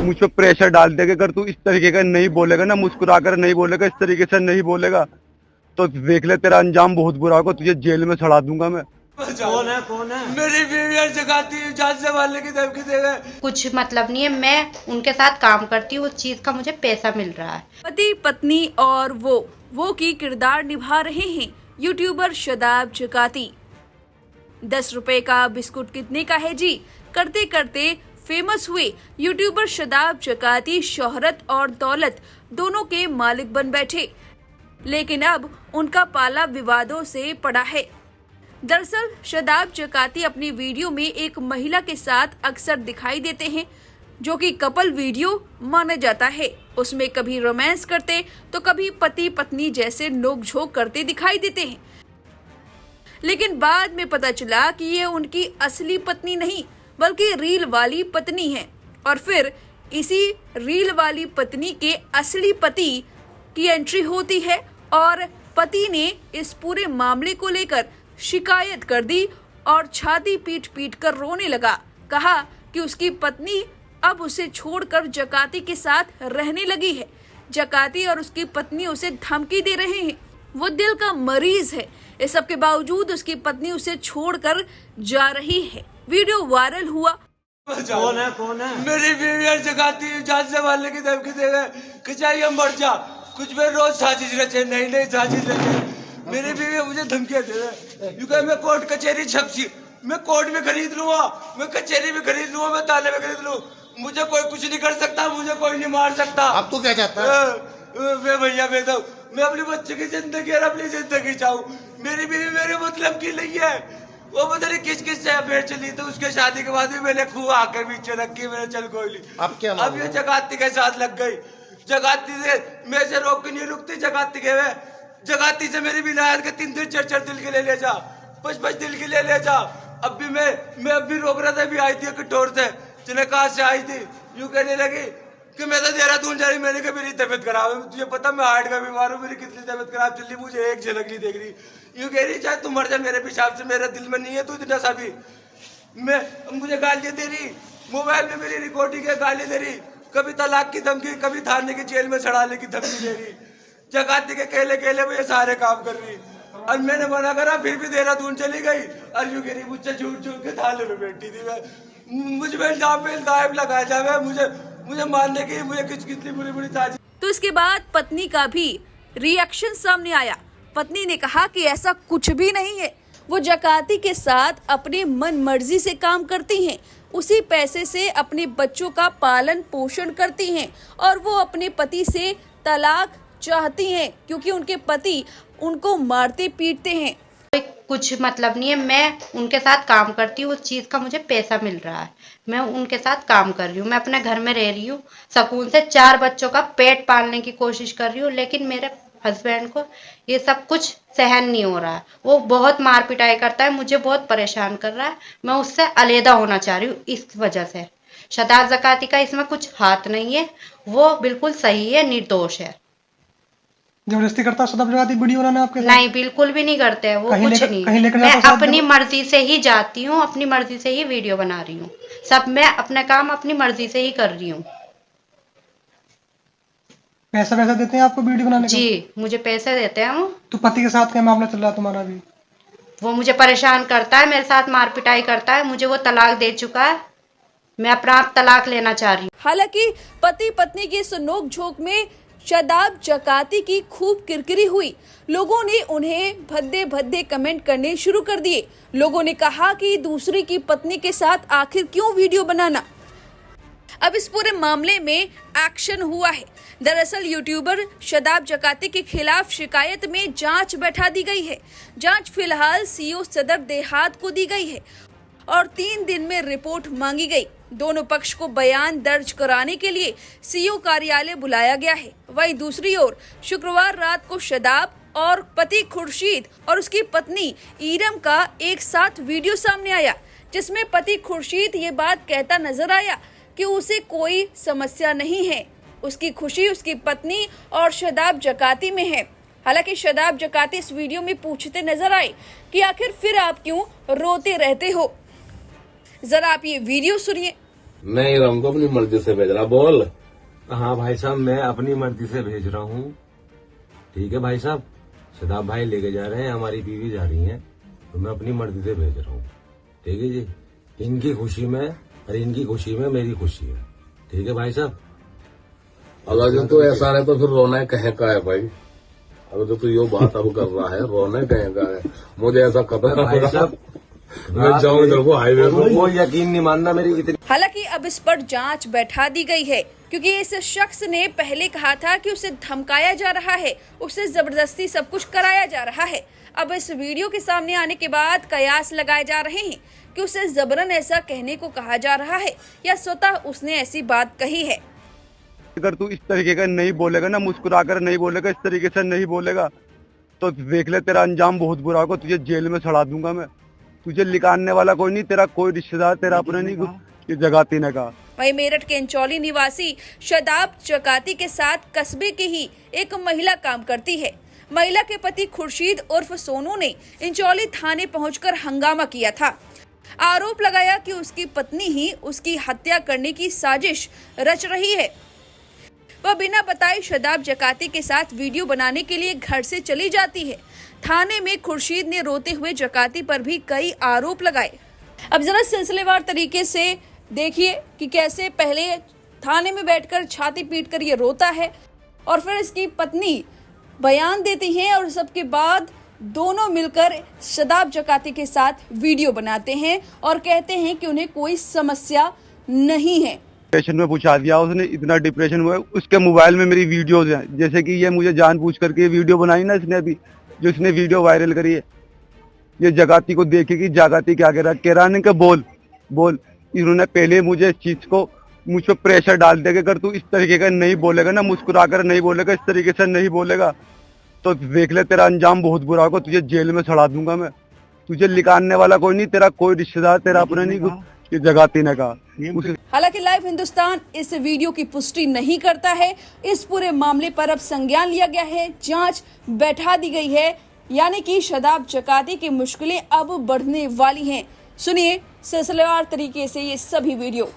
मुझ पर प्रेशर डाल देगा। अगर तू इस तरीके का नहीं बोलेगा ना, मुस्कुरा कर नहीं बोलेगा, इस तरीके से नहीं बोलेगा तो देख ले तेरा अंजाम बहुत बुरा होगा, तुझे जेल में सड़ा दूंगा मैं। कौन है मेरी बीवी जगाती जान से मारने की धमकी दे रहे। कुछ मतलब नहीं है, मैं उनके साथ काम करती हूँ, उस चीज का मुझे पैसा मिल रहा है। पति पत्नी और वो की किरदार निभा रहे हैं यूट्यूबर शादाब जकाती। 10 रुपए का बिस्कुट कितने का है जी करते करते फेमस हुए यूट्यूबर शादाब जकाती शोहरत और दौलत दोनों के मालिक बन बैठे, लेकिन अब उनका पाला विवादों से पड़ा है। दरअसल शादाब जकाती अपनी वीडियो में एक महिला के साथ अक्सर दिखाई देते हैं, जो कि कपल वीडियो माना जाता है। उसमें कभी रोमांस करते तो कभी पति पत्नी जैसे नोकझोंक करते दिखाई देते हैं, लेकिन बाद में पता चला कि ये उनकी असली पत्नी नहीं बल्कि रील वाली पत्नी है। और फिर इसी रील वाली पत्नी के असली पति की एंट्री होती है और पति ने इस पूरे मामले को लेकर शिकायत कर दी और छाती पीट पीट कर रोने लगा। कहा कि उसकी पत्नी अब उसे छोड़कर जकाती के साथ रहने लगी है। जकाती और उसकी पत्नी उसे धमकी दे रहे हैं। वो दिल का मरीज है, इस सब के बावजूद उसकी पत्नी उसे छोड़कर जा रही है। वीडियो वायरल हुआ। कौन है मेरी बीवी जगाती जान से मारने की धमकी दे रहे कि चाहिए मर जा, कुछ भी रोज साजिश रचे, नई साजिश रचे। मेरी बीवी मुझे धमकियां दे रहे, मैं कोर्ट कचहरी छपसी, मैं कोर्ट में खरीद लूंगा, मैं कचहरी में खरीद लूंगा, मैं थाने में खरीद लूँ, मुझे कोई कुछ नहीं कर सकता, मुझे कोई नहीं मार सकता। अब तो क्या चाहता है? मैं भैया मैं अपने बच्चे की जिंदगी और अपनी जिंदगी चाहूँ। मेरी बीवी मेरे मतलब की नहीं है, वो पता नहीं किस से अफेयर चली, तो उसके शादी के बाद भी मैंने खूब आकर पीछे रखी, मैंने चल कोई ली। अब ये जगाती के साथ लग गई। जगाती से मैं से रोक के नहीं रुकती, जगाती के वे जगाती से मेरी विलायत के 3 4 दिल के ले जा, 5 दिल के ले जा। अब भी मैं अब भी रोक रहा था, अभी आई थी कटोर से, जिन्हें कहा से आई थी, यूं कहने लगी कि मैं तो देहरादून जा रही, मैंने कहा मेरी तबीयत खराब है, तुझे पता मैं हार्ट का बीमार हूँ, मेरी कितनी तबीयत खराब चल रही, मुझे एक झलक नहीं देख रही। यूं कह रही चाहे तू मर जा मेरे पेशाब से, मेरे दिल में नहीं है तू इतना सा भी। मैं मुझे गालियां दे रही, मोबाइल में मेरी रिकॉर्डिंग है, गाली दे रही, कभी तलाक की धमकी, कभी थाने की जेल में सड़ाने की धमकी दे रही। जगाती के केले में ये सारे काम कर रही, और मैंने मना करा फिर भी देहरादून चली गई। और यूं कह रही मुझसे झूठ के थाने में बैठी थी। मुझ में इल्जाम लगाया जाए, मुझे मारने की, मुझे कितनी बुरी साजिश। तो इसके बाद पत्नी का भी रिएक्शन सामने आया। पत्नी ने कहा कि ऐसा कुछ भी नहीं है, वो जकाती के साथ अपनी मन मर्जी से काम करती हैं, उसी पैसे से अपने बच्चों का पालन पोषण करती हैं और वो अपने पति से तलाक चाहती हैं क्योंकि उनके पति उनको मारते पीटते हैं। कुछ मतलब नहीं है, मैं उनके साथ काम करती हूँ, उस चीज का मुझे पैसा मिल रहा है। मैं उनके साथ काम कर रही हूँ, मैं अपने घर में रह रही हूँ, सुकून से 4 बच्चों का पेट पालने की कोशिश कर रही हूँ, लेकिन मेरे हस्बैंड को ये सब कुछ सहन नहीं हो रहा है। वो बहुत मार पिटाई करता है, मुझे बहुत परेशान कर रहा है। मैं उससे अलहदा होना चाह रही हूँ इस वजह से। शादाब जकाती का इसमें कुछ हाथ नहीं है, वो बिल्कुल सही है, निर्दोष है। जबरदस्ती करता शादाब जकाती वीडियो बनाना आपके साथ? नहीं, बिल्कुल भी नहीं करते हैं वो, कुछ नहीं। मैं अपनी मर्जी से ही जाती हूँ, अपनी मर्जी से ही वीडियो बना रही हूँ, सब मैं अपना काम अपनी मर्जी से ही कर रही हूँ। पैसा देते हैं आपको वीडियो बनाने जी, मुझे पैसे देते हैं वो। तो पति के साथ क्या मामला चल रहा है तुम्हारा भी? वो मुझे परेशान करता है, मेरे साथ मार पिटाई करता है, मुझे वो तलाक दे चुका है, मैं अपना आप तलाक लेना चाह रही हूँ। हालांकि पति पत्नी की इस नोक-झोंक में शादाब जकाती की खूब किरकिरी हुई। लोगों ने उन्हें भद्दे कमेंट करने शुरू कर दिए। लोगों ने कहा कि दूसरी की पत्नी के साथ आखिर क्यों वीडियो बनाना। अब इस पूरे मामले में एक्शन हुआ है। दरअसल यूट्यूबर शादाब जकाती के खिलाफ शिकायत में जांच बैठा दी गई है। जांच फिलहाल सीओ सदर देहात को दी गई है और 3 दिन में रिपोर्ट मांगी गई। दोनों पक्ष को बयान दर्ज कराने के लिए सीओ कार्यालय बुलाया गया है। वहीं दूसरी ओर शुक्रवार रात को शादाब और पति खुर्शीद और उसकी पत्नी ईरम का एक साथ वीडियो सामने आया, जिसमें पति खुर्शीद ये बात कहता नजर आया कि उसे कोई समस्या नहीं है, उसकी खुशी उसकी पत्नी और शादाब जकाती में है। हालांकि शादाब जकाती इस वीडियो में पूछते नजर आए कि आखिर फिर आप क्यों रोते रहते हो। जरा आप ये वीडियो सुनिए। नहीं, हम तो अपनी मर्जी से भेज रहा। बोल। हाँ भाई साहब, मैं अपनी मर्जी से भेज रहा हूँ। ठीक है भाई साहब, शदाब भाई लेके जा रहे हैं, हमारी बीवी जा रही है, तो मैं अपनी मर्जी से भेज रहा हूँ। ठीक है जी, इनकी खुशी में और इनकी खुशी में मेरी खुशी है। ठीक है भाई साहब। अगर जो तो ऐसा है तो फिर रोना कहीं का है भाई। अगर जो तो ये बात अब कर रहा है, रोना कहीं का है। मुझे ऐसा खबर भाई साहब, मैं जाऊँ इधर को हाईवे पे। वो यकीन नहीं मानना मेरी इतनी। हालांकि अब इस पर जांच बैठा दी गई है, क्योंकि इस शख्स ने पहले कहा था कि उसे धमकाया जा रहा है, उसे जबरदस्ती सब कुछ कराया जा रहा है। अब इस वीडियो के सामने आने के बाद कयास लगाए जा रहे हैं कि उसे जबरन ऐसा कहने को कहा जा रहा है या स्वतः उसने ऐसी बात कही है। अगर तू इस तरीके का नहीं बोलेगा ना, मुस्कुरा कर नहीं बोलेगा, इस तरीके से नहीं बोलेगा, तो देख ले तेरा अंजाम बहुत बुरा होगा। तुझे जेल में सड़ा दूंगा मैं। तुझे निकालने वाला कोई नहीं, तेरा कोई रिश्तेदार तेरा अपना नहीं। ये जगाती ने कहा। वहीं मेरठ के इंचौली निवासी शदाब चकाती के साथ कस्बे की ही एक महिला काम करती है। महिला के पति खुर्शीद उर्फ सोनू ने इंचौली थाने पहुंचकर हंगामा किया था। आरोप लगाया कि उसकी पत्नी ही उसकी हत्या करने की साजिश रच रही है। वह बिना बताए शदाब जकाती के साथ वीडियो बनाने के लिए घर से चली जाती है। थाने में खुर्शीद ने रोते हुए जकाती पर भी कई आरोप लगाए। अब जरा सिलसिलेवार तरीके से देखिए कि कैसे पहले थाने में बैठकर छाती पीटकर ये रोता है और फिर इसकी पत्नी बयान देती है और सबके बाद दोनों मिलकर शदाब जकाती के साथ वीडियो बनाते हैं और कहते हैं कि उन्हें कोई समस्या नहीं है। डिप्रेशन में पूछा दिया उसने, इतना डिप्रेशन हुआ। उसके मोबाइल में मेरी वीडियोज हैं, जैसे कि ये मुझे जानबूझ करके वीडियो बनाई ना इसने, अभी जो इसने वीडियो वायरल करी है, ये जगाती को देखेगी, जगाती क्या कह रहा है कि बोल। इन्होंने पहले मुझे इस चीज को मुझ पर प्रेशर डाल दिया कि अगर तू इस तरीके का नहीं बोलेगा ना, मुस्कुरा कर नहीं बोलेगा, इस तरीके से नहीं बोलेगा, तो देख ले तेरा अंजाम बहुत बुरा होगा। तुझे जेल में सड़ा दूंगा मैं। तुझे निकालने वाला कोई नहीं, तेरा कोई रिश्तेदार तेरा अपना नहीं। ये जगाती ने कहा। हालांकि लाइव हिंदुस्तान इस वीडियो की पुष्टि नहीं करता है। इस पूरे मामले पर अब संज्ञान लिया गया है, जांच बैठा दी गई है, यानी कि शदाब जकाती की मुश्किलें अब बढ़ने वाली हैं। सुनिए सिलसिलेवार तरीके से ये सभी वीडियो।